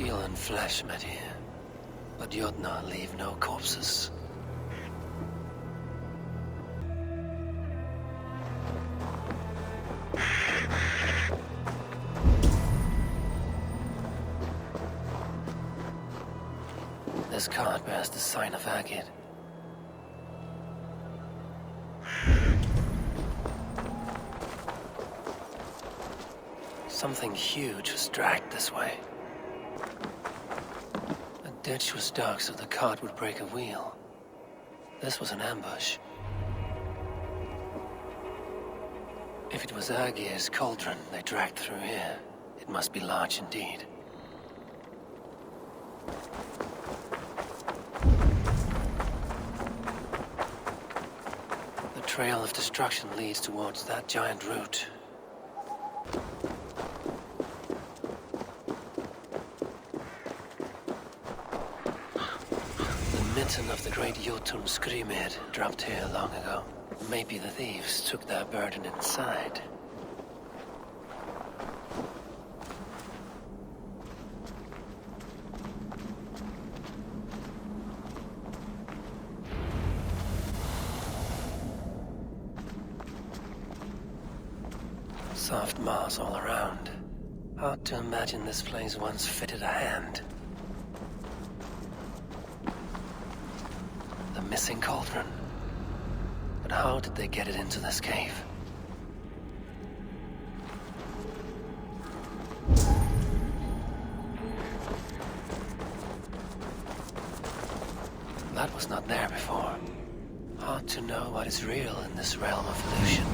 Steel and flesh met here, but Jotunheim leave no corpses. This card bears the sign of agate. Something huge was dragged this way. The ditch was dark so the cart would break a wheel. This was an ambush. If it was Aegir's cauldron they dragged through here, it must be large indeed. The trail of destruction leads towards that giant root. The mitten of the great Jotun Skrimir dropped here long ago. Maybe the thieves took their burden inside. Soft moss all around. Hard to imagine this place once fitted a hand. The missing cauldron. But how did they get it into this cave? That was not there before. Hard to know what is real in this realm of illusion.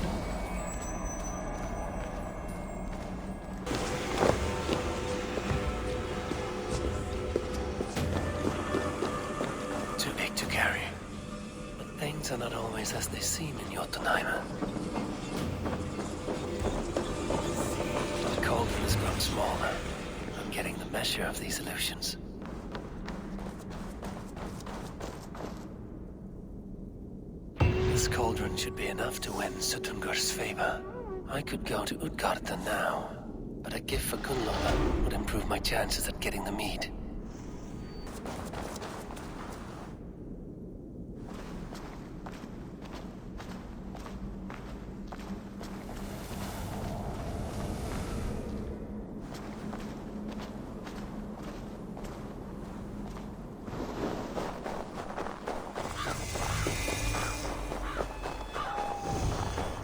Too big to carry. But things are not always as they seem in Jotunheim. The cauldron has grown smaller. I'm getting the measure of these illusions. This cauldron should be enough to win Sutungur's favor. I could go to Utgarda now, but a gift for Gunnlaugur would improve my chances at getting the mead.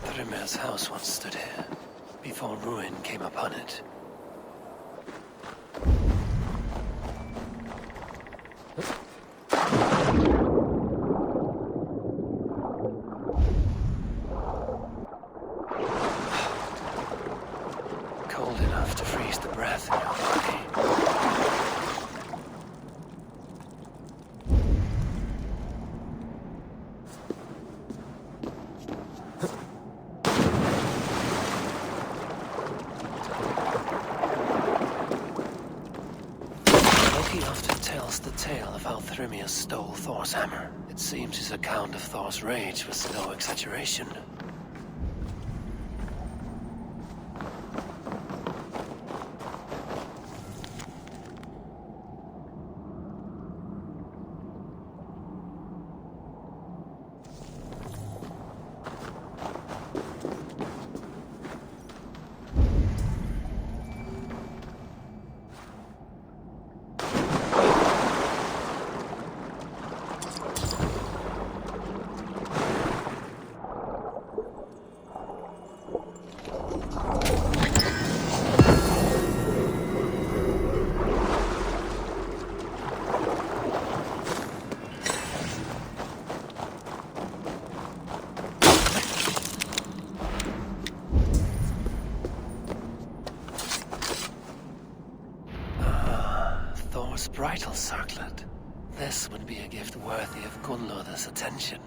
Thrymir's house once stood here, before ruin came upon it. Cold enough to freeze the breath in your body. Loki often tells the tale of how Thrymir stole Thor's hammer. It seems his account of Thor's rage was no exaggeration. Thor's bridal circlet. This would be a gift worthy of Gunnlaugr's attention.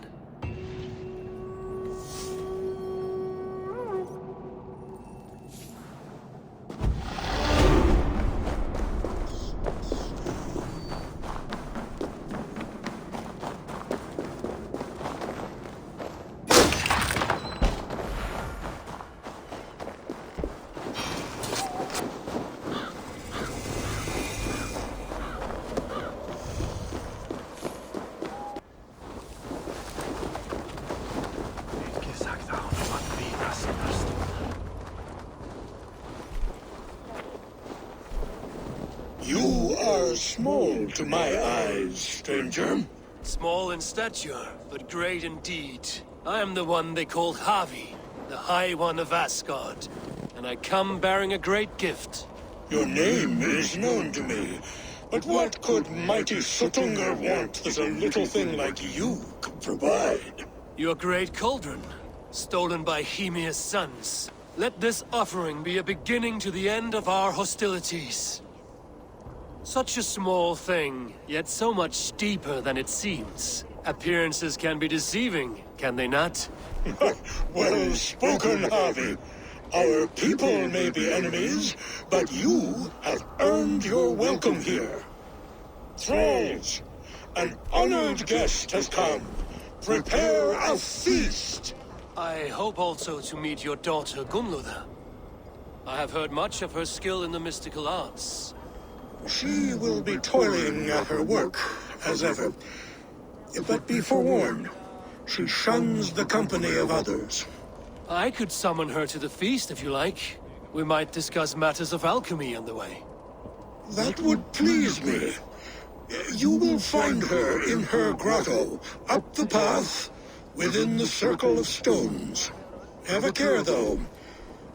small to my eyes, stranger. Small in stature, but great in deed. I am the one they call Havi, the High One of Asgard. And I come bearing a great gift. Your name is known to me, but what could mighty Sutungar want that a little thing like you could provide? Your great cauldron, stolen by Hemia's sons. Let this offering be a beginning to the end of our hostilities. Such a small thing, yet so much deeper than it seems. Appearances can be deceiving, can they not? Well spoken, Harvey. Our people may be enemies, but you have earned your welcome here. Thralls, an honored guest has come. Prepare a feast! I hope also to meet your daughter Gunlother. I have heard much of her skill in the mystical arts. She will be toiling at her work, as ever. But be forewarned, she shuns the company of others. I could summon her to the feast if you like. We might discuss matters of alchemy on the way. That would please me. You will find her in her grotto, up the path, within the circle of stones. Have a care, though.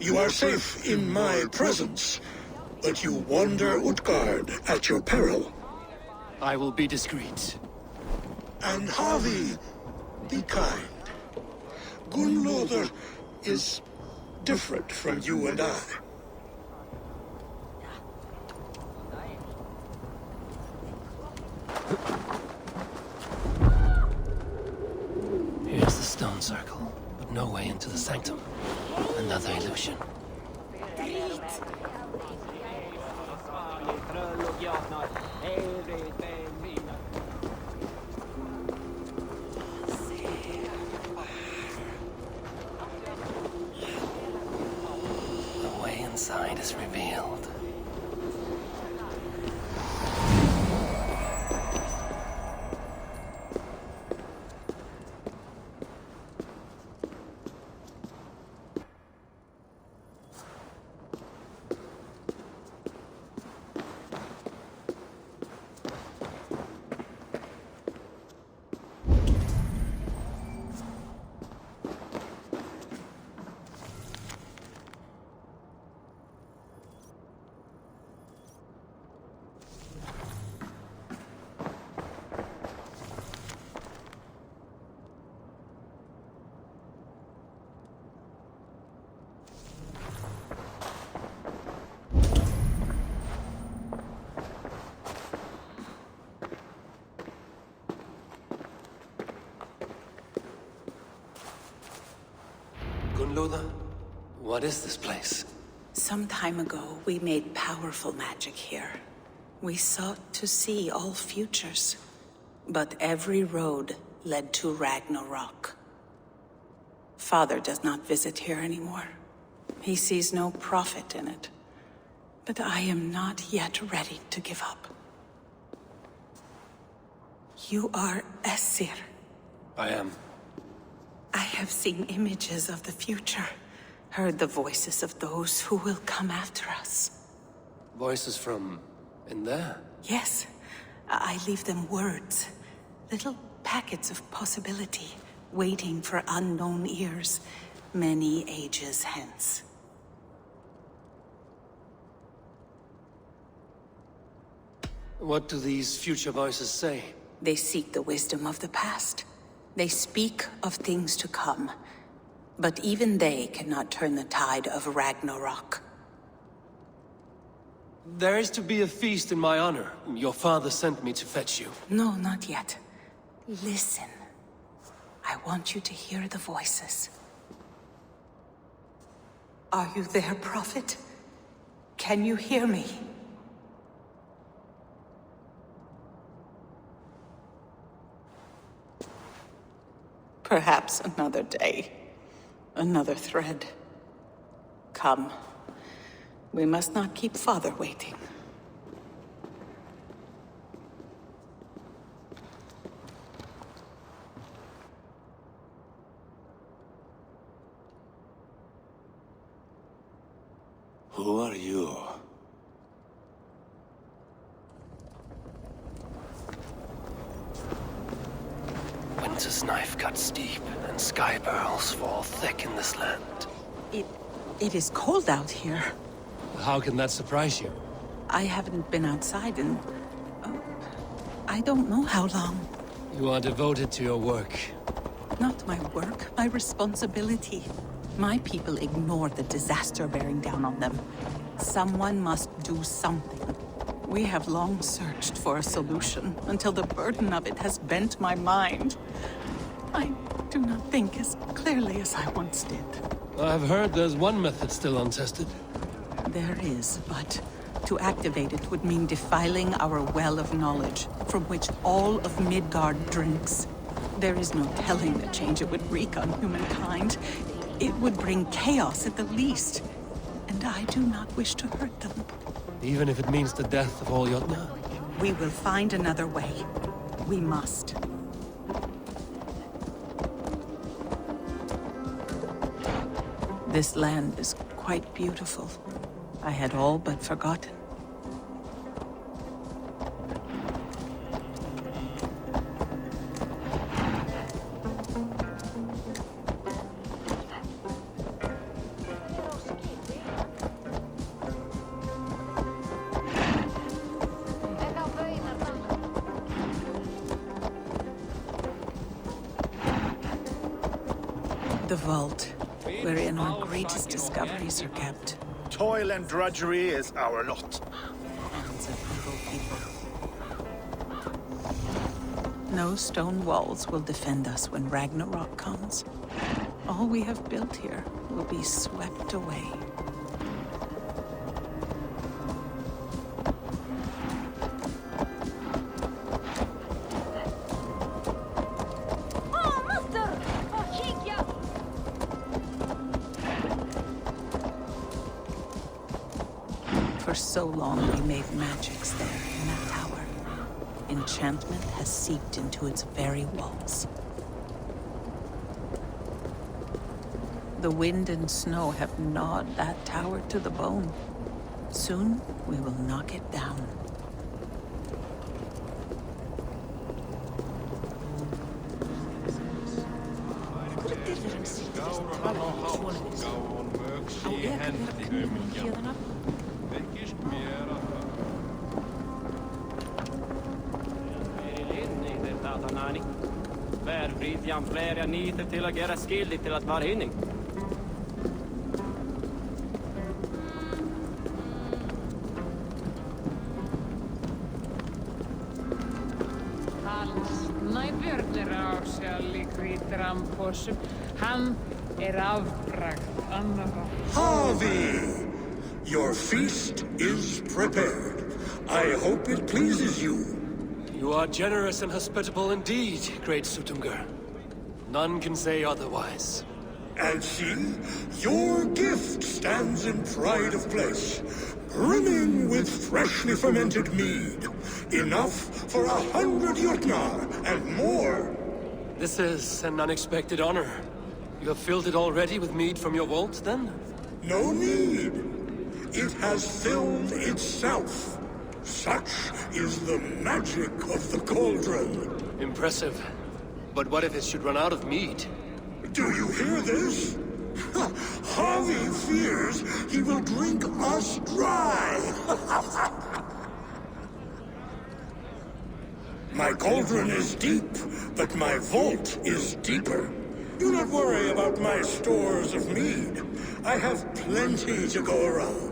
You are safe in my presence, but you wander Utgard at your peril. I will be discreet. And Harvey, be kind. Gunlother is different from you and I. Here's the stone circle, but no way into the sanctum. Another illusion. The way inside is revealed. Gunlother, what is this place? Some time ago, we made powerful magic here. We sought to see all futures, but every road led to Ragnarok. Father does not visit here anymore. He sees no profit in it. But I am not yet ready to give up. You are Esir. I am. I have seen images of the future, heard the voices of those who will come after us. Voices from in there? Yes, I leave them words, little packets of possibility, waiting for unknown ears, many ages hence. What do these future voices say? They seek the wisdom of the past. They speak of things to come, but even they cannot turn the tide of Ragnarok. There is to be a feast in my honor. Your father sent me to fetch you. No, not yet. Listen. I want you to hear the voices. Are you there, Prophet? Can you hear me? Perhaps another day. Another thread. Come. We must not keep Father waiting. Who are you? Odin's knife cuts steep, and sky pearls fall thick in this land. It is cold out here. How can that surprise you? I haven't been outside in... I don't know how long. You are devoted to your work. Not my work, my responsibility. My people ignore the disaster bearing down on them. Someone must do something. We have long searched for a solution, until the burden of it has bent my mind. I do not think as clearly as I once did. I've heard there's one method still untested. There is, but to activate it would mean defiling our well of knowledge, from which all of Midgard drinks. There is no telling the change it would wreak on humankind. It would bring chaos at the least, and I do not wish to hurt them. Even if it means the death of all Jotnar? We will find another way. We must. This land is quite beautiful. I had all but forgotten. The vault, wherein our greatest discoveries are kept. Toil and drudgery is our lot. Hands of evil people. No stone walls will defend us when Ragnarok comes. All we have built here will be swept away. For so long we made magics there in that tower. Enchantment has seeped into its very walls. The wind and snow have gnawed that tower to the bone. Soon we will knock it down. Värvridjan flera niter till att göra skyldig till att vara hinning. Han avbragt annara. Harvey! Your feast is prepared. I hope it pleases you. You are generous and hospitable indeed, great Sutungur. None can say otherwise. And see, your gift stands in pride of place, brimming with freshly fermented mead. Enough for 100 Jotnar and more. This is an unexpected honor. You have filled it already with mead from your vault, then? No need. It has filled itself. Such is the magic of the cauldron. Impressive. But what if it should run out of mead? Do you hear this? Harvey fears he will drink us dry. My cauldron is deep, but my vault is deeper. Do not worry about my stores of mead. I have plenty to go around.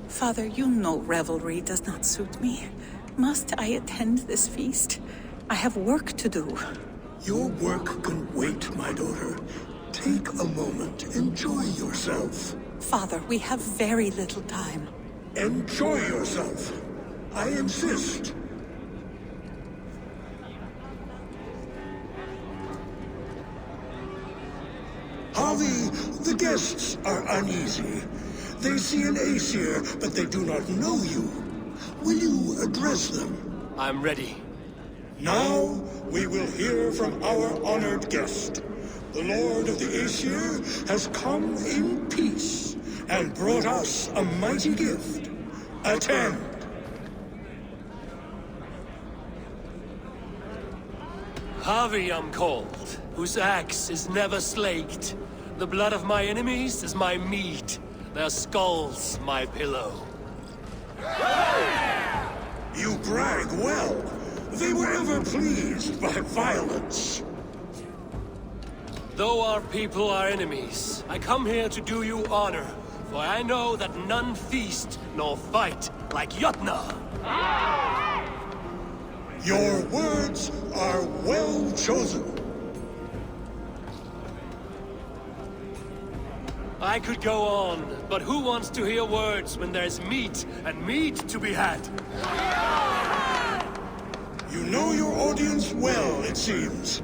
Father, you know revelry does not suit me. Must I attend this feast? I have work to do. Your work can wait, my daughter. Take a moment. Enjoy yourself. Father, we have very little time. Enjoy yourself. I insist. Harvey, the guests are uneasy. They see an Aesir, but they do not know you. Will you address them? I'm ready. Now, we will hear from our honored guest. The Lord of the Aesir has come in peace and brought us a mighty gift. Attend. Harvey I'm called, whose axe is never slaked. The blood of my enemies is my meat, their skulls my pillow. You brag well. They were ever pleased by violence. Though our people are enemies, I come here to do you honor, for I know that none feast nor fight like Jotnar. Your words are well chosen. I could go on, but who wants to hear words when there's meat and meat to be had? You know your audience well, it seems.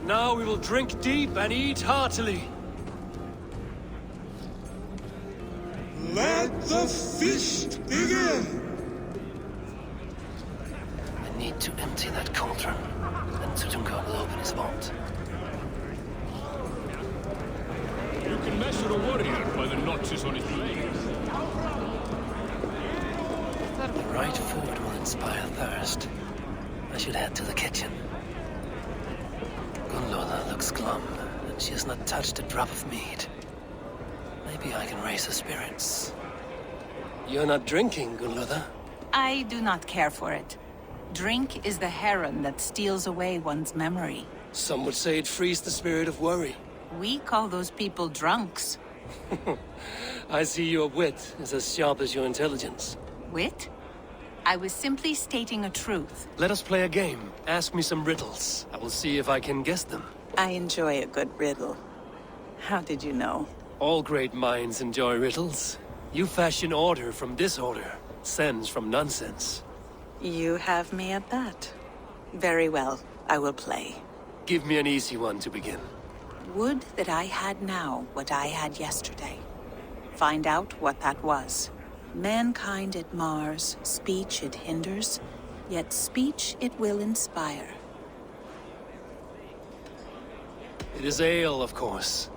Now we will drink deep and eat heartily. Let the feast begin! I need to empty that cauldron, then Jotunheim will open his vault. You can measure a warrior by the notches on his blade. The right food will inspire thirst. I should head to the kitchen. Gunloda looks glum, and she has not touched a drop of meat. Maybe I can raise her spirits. You're not drinking, Gunloda? I do not care for it. Drink is the heron that steals away one's memory. Some would say it frees the spirit of worry. We call those people drunks. I see your wit is as sharp as your intelligence. Wit? I was simply stating a truth. Let us play a game. Ask me some riddles. I will see if I can guess them. I enjoy a good riddle. How did you know? All great minds enjoy riddles. You fashion order from disorder, sense from nonsense. You have me at that. Very well, I will play. Give me an easy one to begin. Would that I had now what I had yesterday. Find out what that was. Mankind it mars, speech it hinders, yet speech it will inspire. It is ale, of course.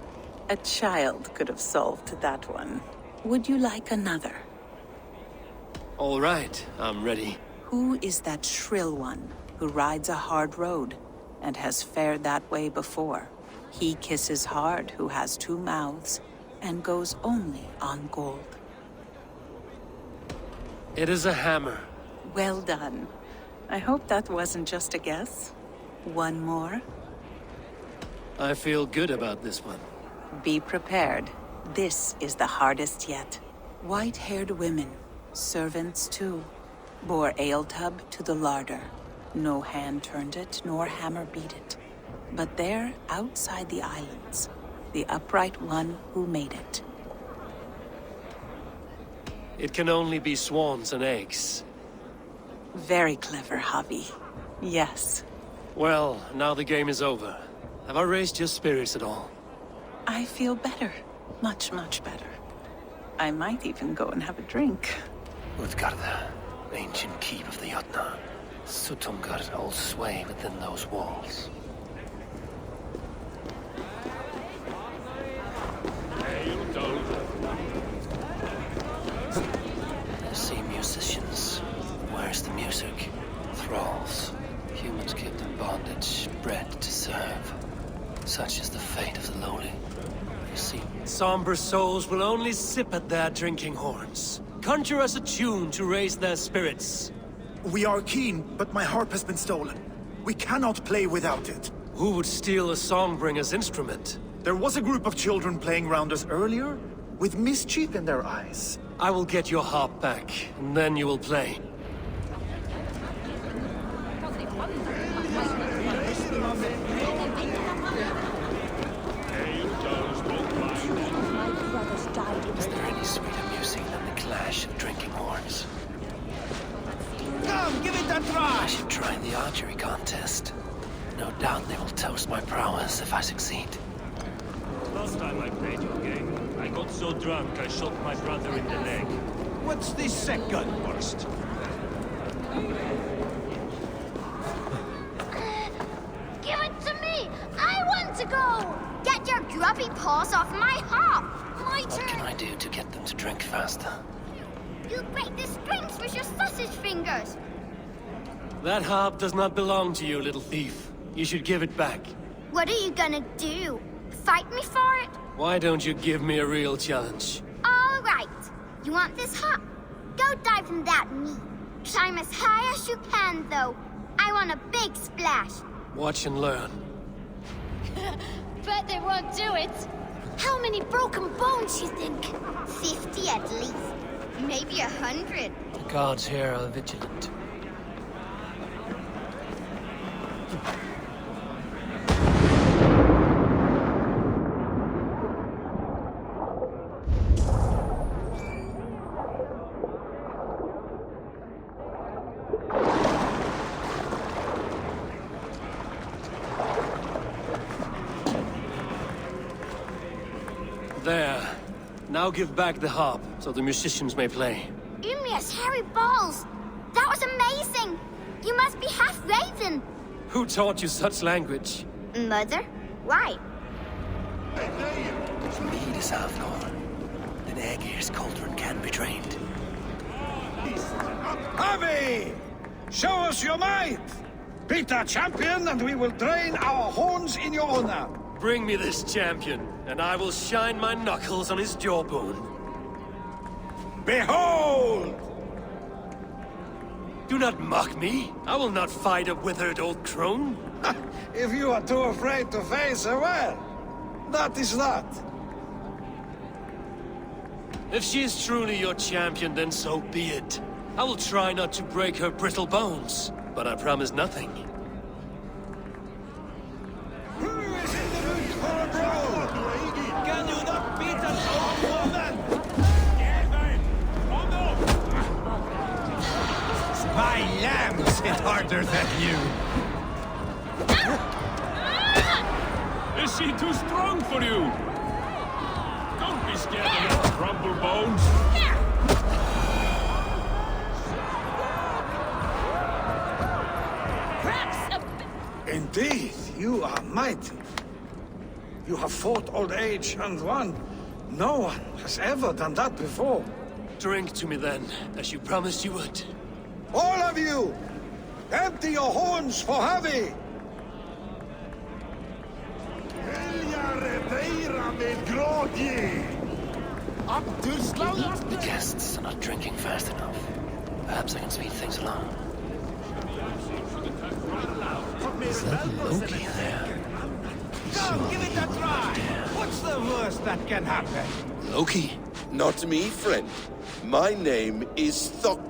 A child could have solved that one. Would you like another? All right, I'm ready. Who is that shrill one who rides a hard road and has fared that way before? He kisses hard who has two mouths and goes only on gold. It is a hammer. Well done. I hope that wasn't just a guess. One more? I feel good about this one. Be prepared. This is the hardest yet. White-haired women, servants too, bore ale tub to the larder. No hand turned it, nor hammer beat it. But there, outside the islands, the upright one who made it. It can only be swans and eggs. Very clever, Javi. Yes. Well, now the game is over. Have I raised your spirits at all? I feel better. Much, much better. I might even go and have a drink. Utgarda, ancient keep of the Jotnar. Sutumgard holds sway within those walls. I see musicians. Where's the music? Thralls. Humans kept in bondage, bred to serve. Such is the fate of the lowly. You see, somber souls will only sip at their drinking horns. Conjure us a tune to raise their spirits. We are keen, but my harp has been stolen. We cannot play without it. Who would steal a songbringer's instrument? There was a group of children playing round us earlier, with mischief in their eyes. I will get your harp back, and then you will play. Is there any sweeter music than the clash of drinking horns? Come, give it a try! I should try the archery contest. No doubt they will toast my prowess if I succeed. Last time I played your game, I got so drunk I shot my brother in the leg. What's this second worst? Give it to me! I want to go! Get your grubby paws off my harp! My What can turn! I do to get them to drink faster? You break the strings with your sausage fingers! That harp does not belong to you, little thief. You should give it back. What are you gonna do? Fight me for it? Why don't you give me a real challenge? All right. You want this hop? Go dive in that meat. Climb as high as you can, though. I want a big splash. Watch and learn. Bet they won't do it. How many broken bones, you think? 50 at least. Maybe 100. The guards here are vigilant. There. Now give back the harp, so the musicians may play. Ymir's hairy balls! That was amazing! You must be half raven! Who taught you such language? Mother? Why? Mead is half Norn. An Aegir's cauldron can be trained. Harvey! Show us your might! Beat our champion and we will drain our horns in your honor. Bring me this champion, and I will shine my knuckles on his jawbone. Behold! Do not mock me. I will not fight a withered old crone. If you are too afraid to face her, well, that is that. If she is truly your champion, then so be it. I will try not to break her brittle bones, but I promise nothing. Who is in the mood for a brawl? Can you not beat an old woman? My lambs hit harder than you. Is she too strong for you? Don't be scared of your crumble bones. Indeed, you are mighty. You have fought old age and won. No one has ever done that before. Drink to me then, as you promised you would. All of you! Empty your horns for Harvey! The guests are not drinking fast enough. Perhaps I can speed things along. Is that Loki there? Come, give it a try! What's the worst that can happen? Loki? Not me, friend. My name is Thok.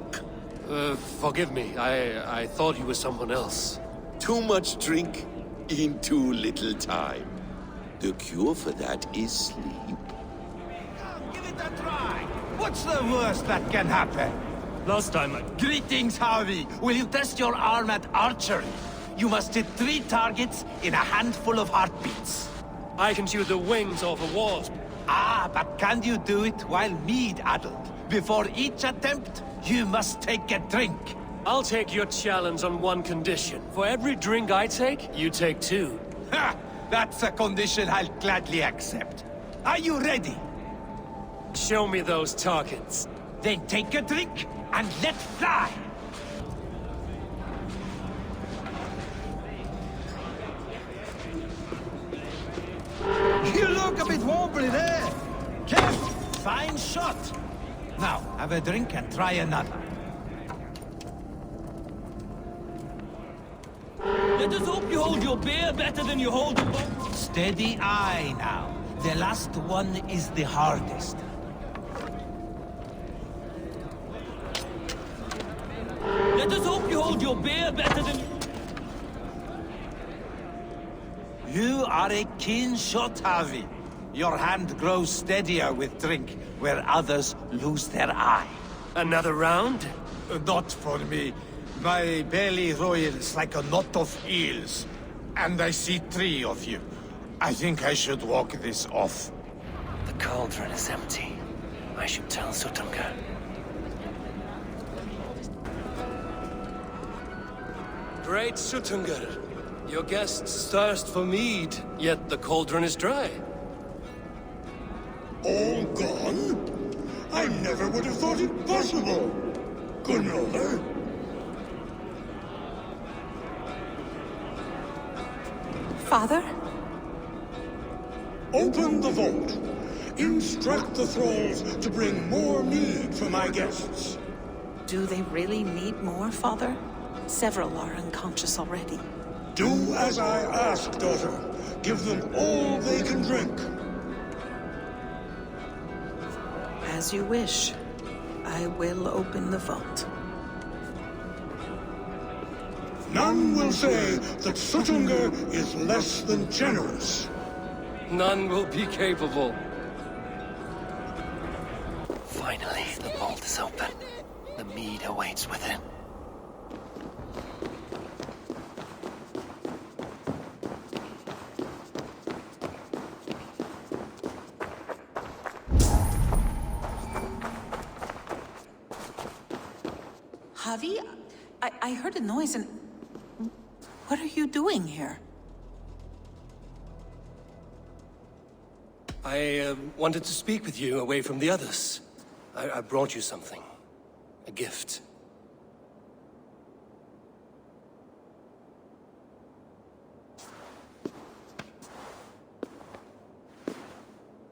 Forgive me. I thought you were someone else. Too much drink in too little time. The cure for that is sleep. Come, give it a try! What's the worst that can happen? Last time Greetings, Harvey! Will you test your arm at archery? You must hit 3 targets in a handful of heartbeats. I can shoot the wings off a wasp. Ah, but can you do it while mead-addled? Before each attempt, you must take a drink. I'll take your challenge on one condition. For every drink I take, you take 2. Ha! That's a condition I'll gladly accept. Are you ready? Show me those targets. Then take a drink and let fly! You look a bit wobbly there! Careful! Fine shot! Now, have a drink and try another. let us hope you hold your beer better than you hold the boat. Steady eye now. The last one is the hardest. Let us hope you hold your beer better than... You are a keen shot, Harvey. Your hand grows steadier with drink, where others lose their eye. Another round? Not for me. My belly roils like a knot of eels. And I see 3 of you. I think I should walk this off. The cauldron is empty. I should tell Sutunga. Great Sutungar. Your guests thirst for mead, yet the cauldron is dry. All gone? I never would have thought it possible. Gunnar. Father? Open the vault. Instruct the thralls to bring more mead for my guests. Do they really need more, Father? Several are unconscious already. Do as I ask, daughter. Give them all they can drink. As you wish. I will open the vault. None will say that Sutunga is less than generous. None will be capable. Finally, the vault is open. The mead awaits within. Javi, I heard a noise and... What are you doing here? I wanted to speak with you away from the others. I brought you something. A gift.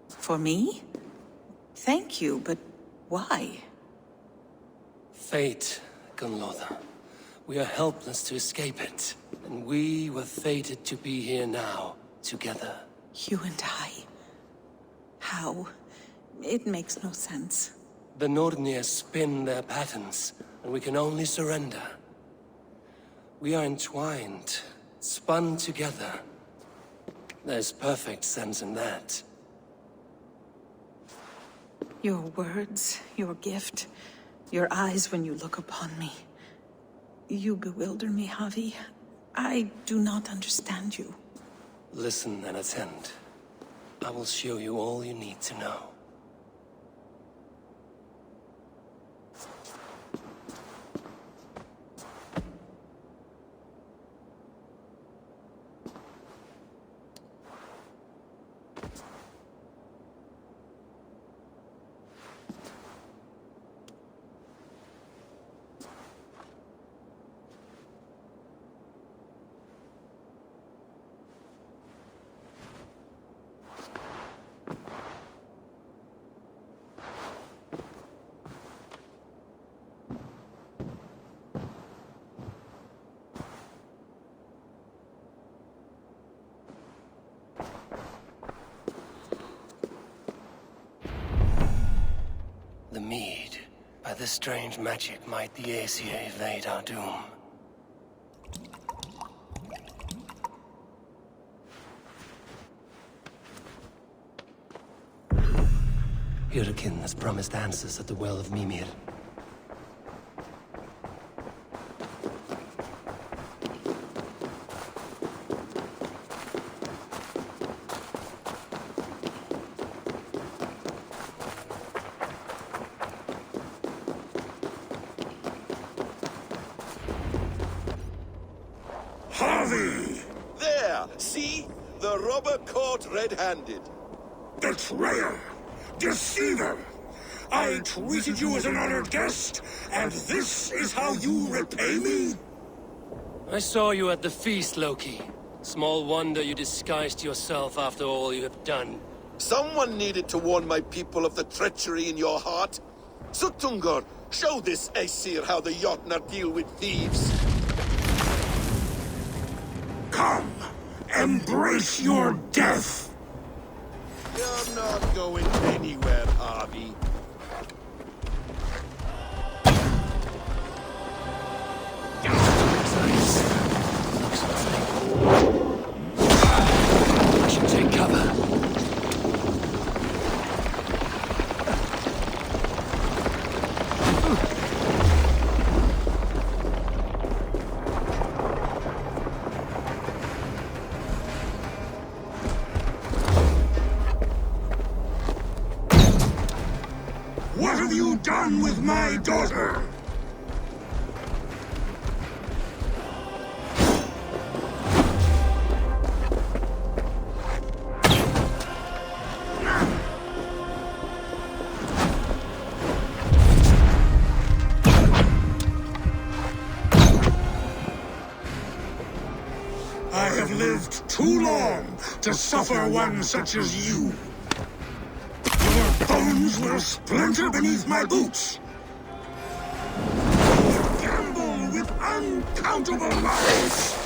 For me? Thank you, but why? Fate, Gunlotha. We are helpless to escape it. And we were fated to be here now, together. You and I. How? It makes no sense. The Nordnir spin their patterns, and we can only surrender. We are entwined, spun together. There's perfect sense in that. Your words, your gift, your eyes when you look upon me. You bewilder me, Javi. I do not understand you. Listen and attend. I will show you all you need to know. The mead. By this strange magic might the Aesir evade our doom. Hyrkin has promised answers at the Well of Mimir. Harvey! There! See? The robber caught red-handed. Betrayer! Deceiver! I treated you as an honored guest, and this is how you repay me? I saw you at the feast, Loki. Small wonder you disguised yourself after all you have done. Someone needed to warn my people of the treachery in your heart. Sutungur, show this Aesir how the Jotnar deal with thieves. Come, embrace your death! You're not going anywhere, Harvey. Looks like I should take cover. What have you done with my daughter? I have lived too long to suffer one such as you. Your bones will splinter beneath my boots. You gamble with uncountable lives.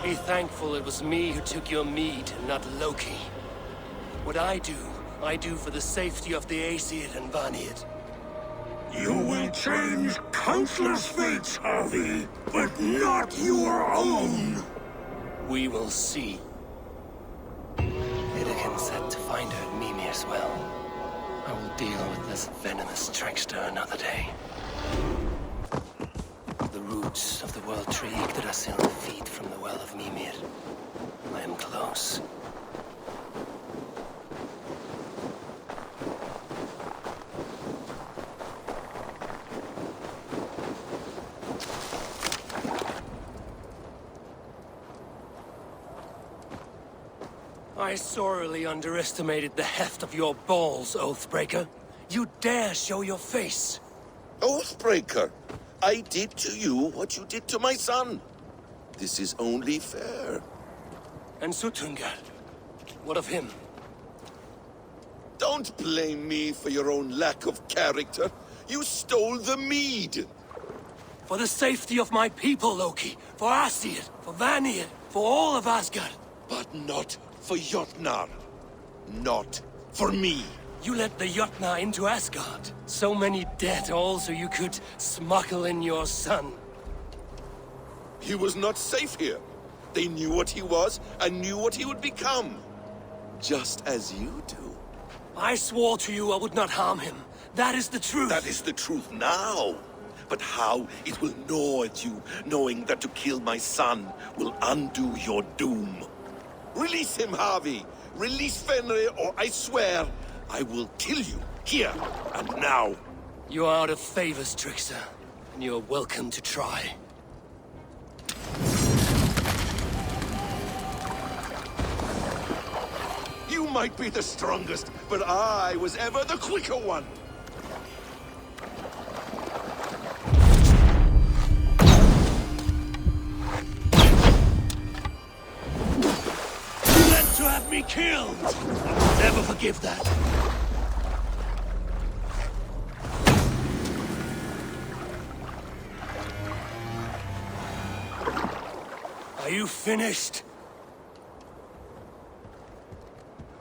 Be thankful it was me who took your mead, not Loki. What I do for the safety of the Aesir and Vanir. You will change countless fates, Harvey, but not your own. We will see. Vidican said to find her at Mimir's well. I will deal with this venomous trickster another day. The roots of the world tree Yggdrasil feed from the well of Mimir. I am close. I sorely underestimated the heft of your balls, Oathbreaker. You dare show your face! Oathbreaker, I did to you what you did to my son. This is only fair. And Sutungar? What of him? Don't blame me for your own lack of character. You stole the mead. For the safety of my people, Loki. For Aesir, for Vanir, for all of Asgard. But not for Jotnar. Not for me. You let the Jotnar into Asgard. So many dead, all so you could smuggle in your son. He was not safe here. They knew what he was and knew what he would become. Just as you do. I swore to you I would not harm him. That is the truth. That is the truth now. But how it will gnaw at you, knowing that to kill my son will undo your doom. Release him, Harvey. Release Fenrir, or I swear, I will kill you, here and now. You are out of favors, trickster. And you are welcome to try. You might be the strongest, but I was ever the quicker one. You meant to have me killed! I will never forgive that. Are you finished?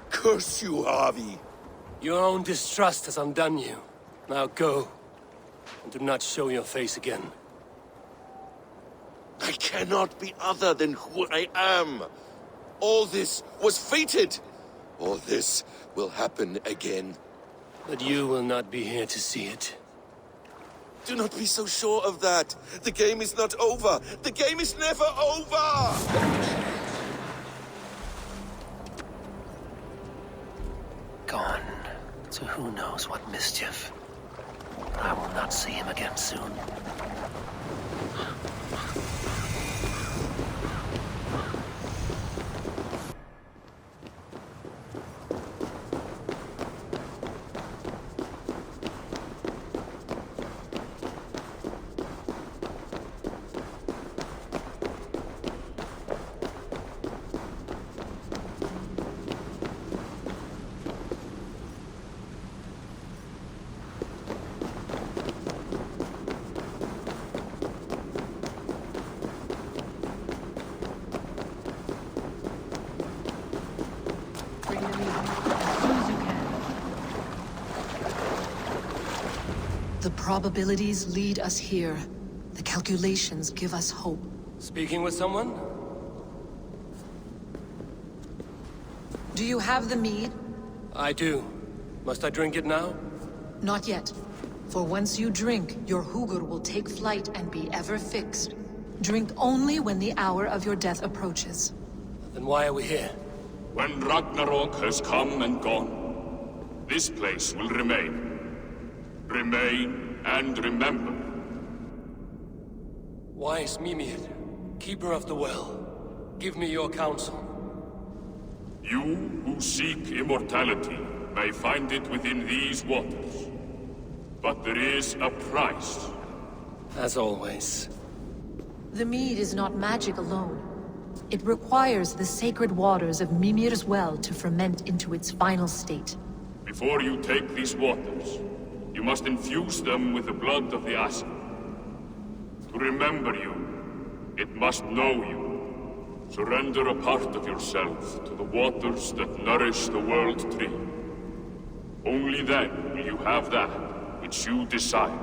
Curse you, Harvey. Your own distrust has undone you. Now go. And do not show your face again. I cannot be other than who I am. All this was fated. All this will happen again. But you will not be here to see it. Do not be so sure of that. The game is not over. The game is never over! Gone to who knows what mischief. I will not see him again soon. The probabilities lead us here. The calculations give us hope. Speaking with someone? Do you have the mead? I do. Must I drink it now? Not yet. For once you drink, your Hugur will take flight and be ever fixed. Drink only when the hour of your death approaches. Then why are we here? When Ragnarok has come and gone, this place will remain. Remain and remember. Wise Mimir, keeper of the well, give me your counsel. You who seek immortality may find it within these waters. But there is a price. As always. The mead is not magic alone. It requires the sacred waters of Mimir's well to ferment into its final state. Before you take these waters, you must infuse them with the blood of the Asa. To remember you, it must know you. Surrender a part of yourself to the waters that nourish the World Tree. Only then will you have that which you desire.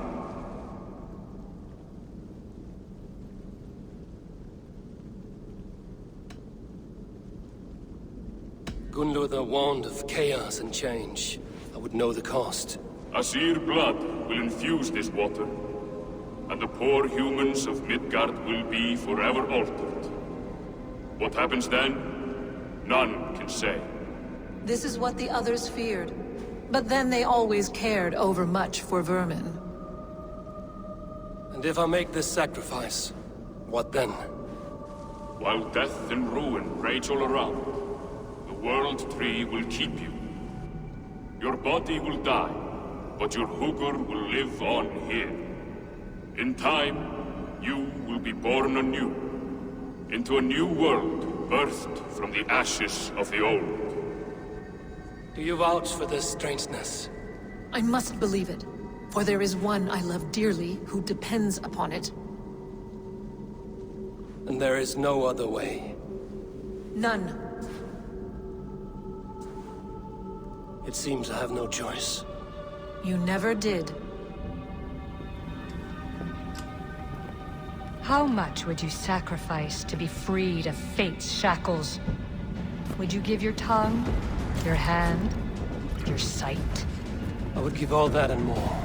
Gunnlother warned of chaos and change. I would know the cost. Asir blood will infuse this water, and the poor humans of Midgard will be forever altered. What happens then? None can say. This is what the others feared. But then they always cared overmuch for vermin. And if I make this sacrifice, what then? While death and ruin rage all around, the World Tree will keep you. Your body will die, but your Hugur will live on here. In time, you will be born anew, into a new world birthed from the ashes of the old. Do you vouch for this strangeness? I must believe it, for there is one I love dearly who depends upon it. And there is no other way? None. It seems I have no choice. You never did. How much would you sacrifice to be freed of fate's shackles? Would you give your tongue? Your hand? Your sight? I would give all that and more.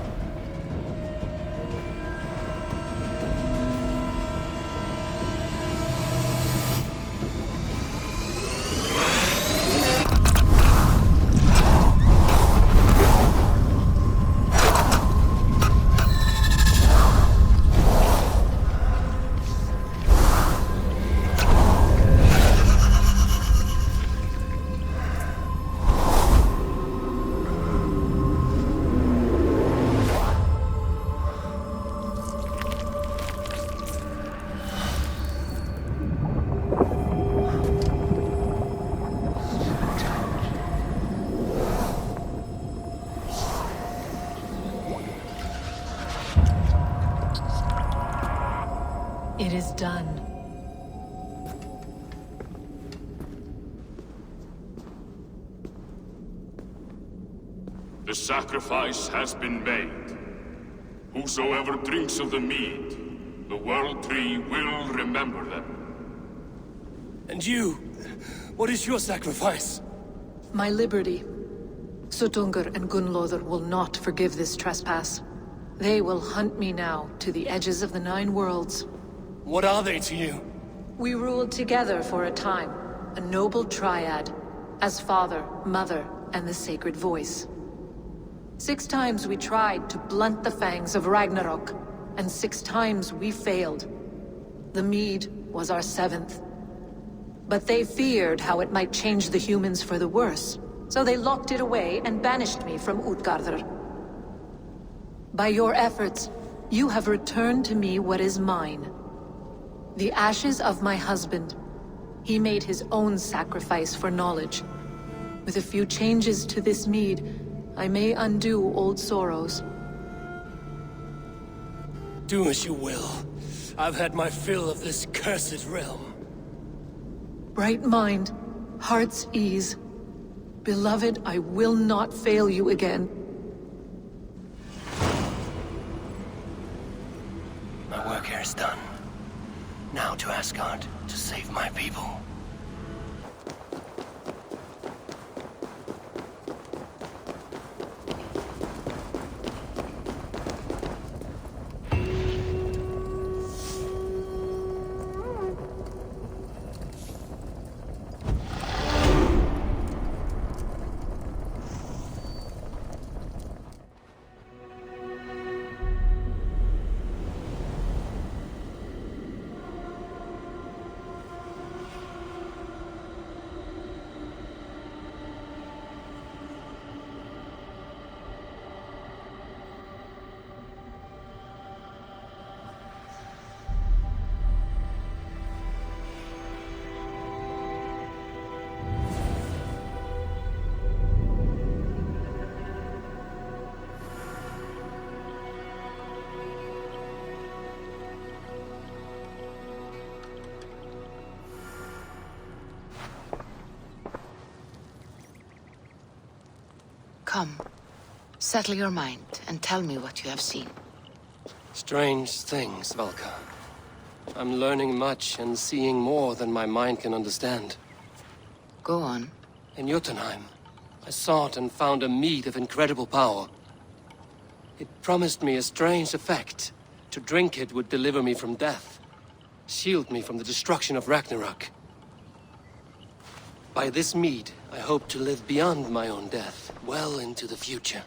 It is done. The sacrifice has been made. Whosoever drinks of the mead, the World Tree will remember them. And you? What is your sacrifice? My liberty. Suttungr and Gunnlother will not forgive this trespass. They will hunt me now to the edges of the 9 worlds. What are they to you? We ruled together for a time, a noble triad, as father, mother, and the sacred voice. 6 times we tried to blunt the fangs of Ragnarok, and 6 times we failed. The mead was our 7th. But they feared how it might change the humans for the worse, so they locked it away and banished me from Utgardr. By your efforts, you have returned to me what is mine. The ashes of my husband. He made his own sacrifice for knowledge. With a few changes to this mead, I may undo old sorrows. Do as you will. I've had my fill of this cursed realm. Bright mind, heart's ease. Beloved, I will not fail you again. My work here is done. Now to Asgard to save my people. Come. Settle your mind and tell me what you have seen. Strange things, Valka. I'm learning much and seeing more than my mind can understand. Go on. In Jotunheim, I sought and found a mead of incredible power. It promised me a strange effect. To drink it would deliver me from death, shield me from the destruction of Ragnarok. By this mead, I hope to live beyond my own death, well into the future.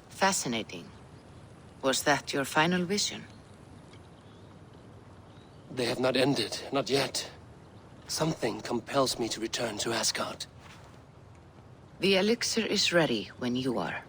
Fascinating. Was that your final vision? They have not ended, not yet. Something compels me to return to Asgard. The elixir is ready when you are.